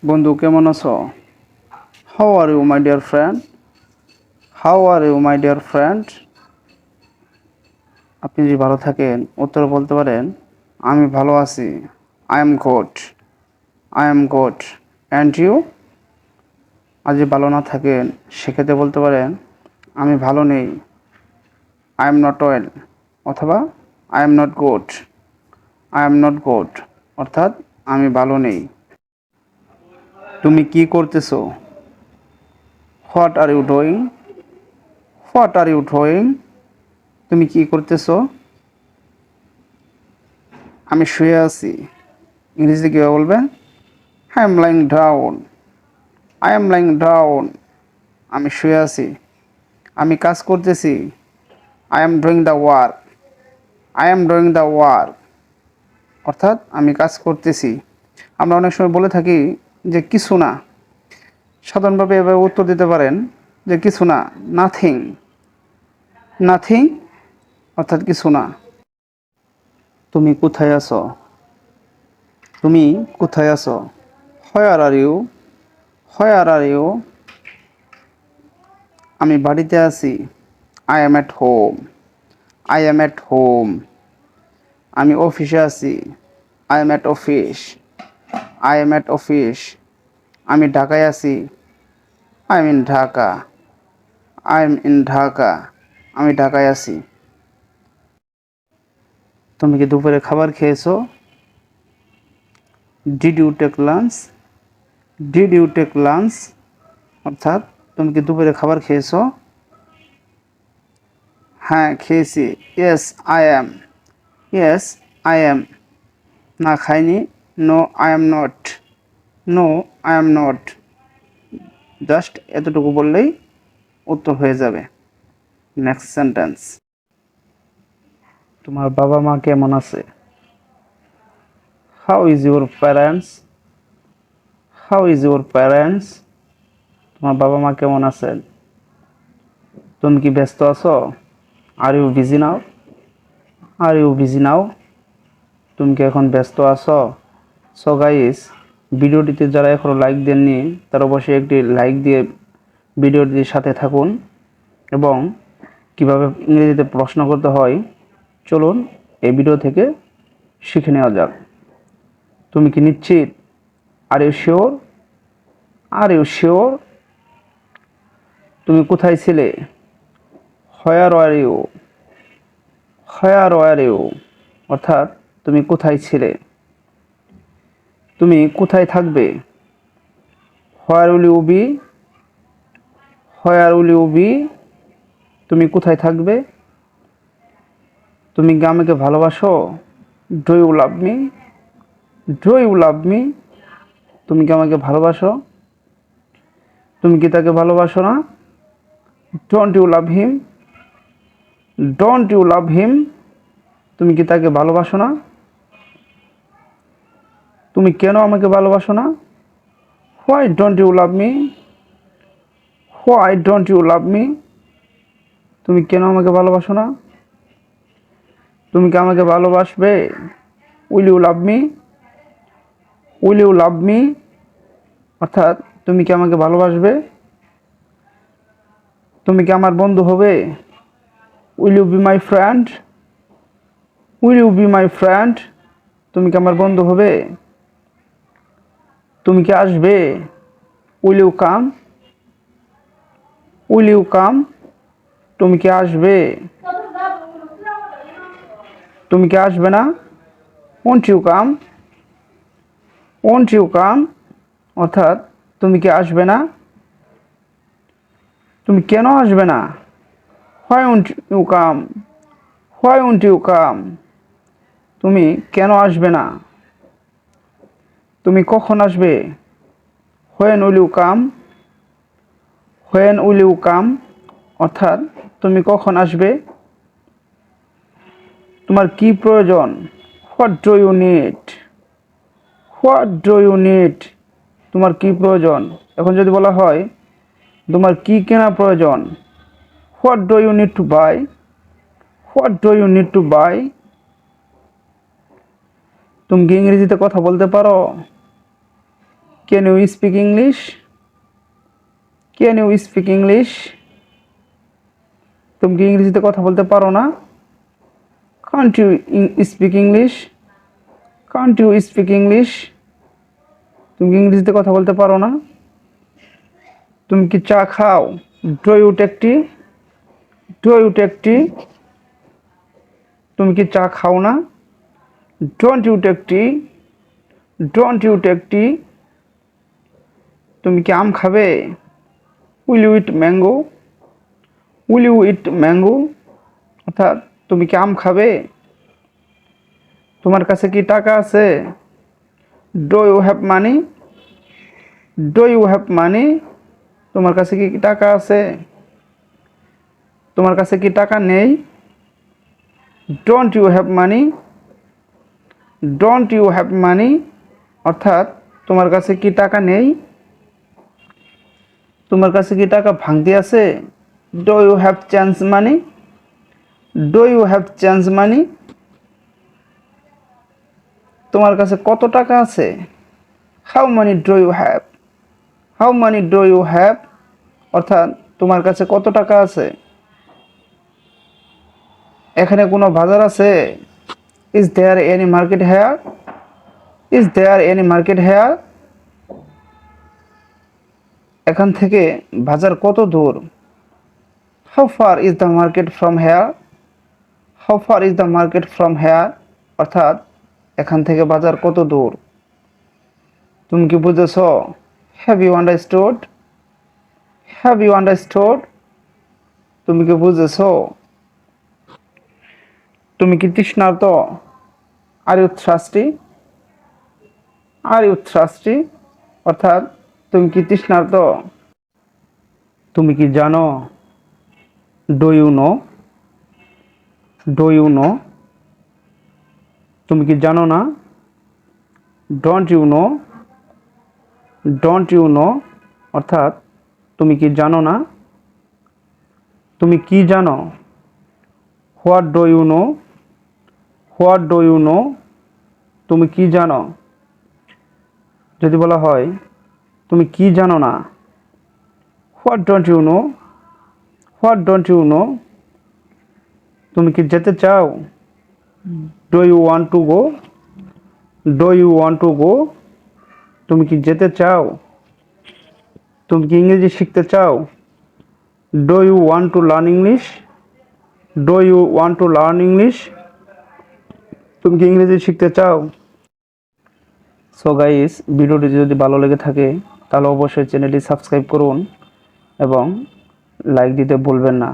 বন্ধু কেমন আছো? How are you my dear friend? How are you my dear friend? আপনি যদি ভালো থাকেন উত্তরে বলতে পারেন আমি ভালো আছি। I am good. I am good. And you? আর যদি ভালো না থাকেন সেক্ষেত্রে বলতে পারেন আমি ভালো নেই। I am not well. অথবা I am not good. I am not good অর্থাৎ আমি ভালো নেই। তুমি কি করতেছো? What are you doing? What are you doing? তুমি কি করতেছো? আমি শুয়ে আছি। ইংরেজিতে কীভাবে বলবেন? I am lying down. I am lying down. আমি শুয়ে আছি। আমি কাজ করতেছি। I am doing the work. I am doing the work অর্থাৎ আমি কাজ করতেছি। আমরা অনেক সময় বলে থাকি যে কিছু না। সাধারণভাবে এভাবে উত্তর দিতে পারেন যে কিছু না, নাথিং। নাথিং অর্থাৎ কিছু না। তুমি কোথায় আছো? তুমি কোথায় আছো? Where are you? Where are you? আমি বাড়িতে আছি। I am at home. I am at home. আমি অফিসে আছি। I am at office. I am at office. আমি ঢাকায় আছি। I am in Dhaka. I am in Dhaka. আমি ঢাকায় আছি। তুমি কি দুপুরে খাবার খেয়েছো? Did you take lunch? Did you take lunch অর্থাৎ তুমি কি দুপুরে খাবার খেয়েছো? হ্যাঁ খেয়েছি। Yes I am. Yes I am. না খাইনি। No I am not. No I am not. Just এতটুকু বললেই উত্তর হয়ে যাবে। Next sentence. তোমার বাবা মা কেমন আছে? How is your parents? How is your parents? তোমার বাবা মা কেমন আছেন? তুমি কি ব্যস্ত আছো? Are you busy now? Are you busy now? তুমি কি এখন ব্যস্ত আছো? সো গাইস, ভিডিওটিতে যারা এখনও লাইক দেননি তারা অবশ্যই একটি লাইক দিয়ে ভিডিওটির সাথে থাকুন এবং কিভাবে ইংরেজিতে প্রশ্ন করতে হয় চলুন এই ভিডিও থেকে শিখে নেওয়া যাক। তুমি কি নিশ্চিত? Are you sure? Are you sure? তুমি কোথায় ছিলে? হোয়ার are you? Where are you অর্থাৎ তুমি কোথায় ছিলে? তুমি কোথায় থাকবে? Where will you be? Where will you be? তুমি কোথায় থাকবে? তুমি কি আমাকে ভালোবাসো? Do you love me? Do you love me? তুমি কি আমাকে ভালোবাসো? তুমি কি তাকে ভালোবাসো না? Don't you love him? Don't you love him? তুমি কি তাকে ভালোবাসো না? তুমি কেন আমাকে ভালোবাসো না? Why don't you love me? Why don't you love me? তুমি কেন আমাকে ভালোবাসো না? তুমি কি আমাকে ভালোবাসবে? Will you love me? Will you love me অর্থাৎ তুমি কি আমাকে ভালোবাসবে? তুমি কি আমার বন্ধু হবে? Will you be my friend? Will you be my friend? তুমি কি আমার বন্ধু হবে? তুমি কি আসবে? Will you come? Will you come? তুমি কি আসবে? তুমি কি আসবে না? Won't you come? Won't you come অর্থাৎ তুমি কি আসবে না? তুমি কেন আসবে না? Why won't you come? Why won't you come? তুমি কেন আসবে না? তুমি কখন আসবে? When will you come? When will you come অর্থাৎ তুমি কখন আসবে? তোমার কি প্রয়োজন? What do you need? What do you need? তোমার কি প্রয়োজন? এখন যদি বলা হয় তোমার কি কেনা প্রয়োজন? What do you need to buy? What do you need to buy? তুমি কি ইংরেজিতে কথা বলতে পারো? Can you speak English? Can you speak English? তুমি কি ইংরেজিতে কথা বলতে পারো না? Can't you speak English? Can't you speak English? তুমি কি ইংরেজিতে কথা বলতে পারো না? তুমি কি চা খাও? Do you take tea? Do you take tea? তুমি কি চা খাও না? Don't you take tea? Don't you take tea? তুমি কি আম খাবে? Will you eat mango? Will you eat mango? অর্থাৎ তুমি কি আম খাবে? তোমার কাছে কি টাকা আছে? Do you have money? Do you have money? তোমার কাছে কি টাকা আছে? তোমার কাছে কি টাকা নেই? Don't you have money? Don't you have money? অর্থাৎ তোমার কাছে কি টাকা নেই? তোমার কাছে কি টাকা ভাঙতি আছে? Do you have change money? Do you have change money? তোমার কাছে কত টাকা আছে? How money do you have? How money do you have? অর্থাৎ তোমার কাছে কত টাকা আছে? এখানে কোনো বাজার আছে? Is there any market here? Is there any market here? এখান থেকে বাজার কত দূর? How far is the market from here? How far is the market from here? অর্থাৎ এখান থেকে বাজার কত দূর? তুমি কি বুঝেছ? Have you understood? Have you understood? তুমি কি বুঝেছ? তুমি কি তৃষ্ণার্ত? Are you thirsty? Are you thirsty? অর্থাৎ তুমি কি তৃষ্ণার্ত? তুমি কি জানো? Do you no? Do you know? তুমি কি জানো না? Don't you know? Don't you know? অর্থাৎ তুমি কি জানো না? তুমি কি জানো? What do you know? What do you know? তুমি কি জানো? যদি বলা হয় তুমি কি জানো না? What don't you know? What don't you know? তুমি কি যেতে চাও? Do you want to go? Do you want to go? তুমি কি যেতে চাও? তুমি কি ইংরেজি শিখতে চাও? Do you want to learn English? Do you want to learn English? তুমি কি ইংরেজি শিখতে চাও? সো গাইস, ভিডিওটি যদি ভালো লেগে থাকে তাহলে অবশ্যই চ্যানেলটি সাবস্ক্রাইব করুন এবং লাইক দিতে ভুলবেন না।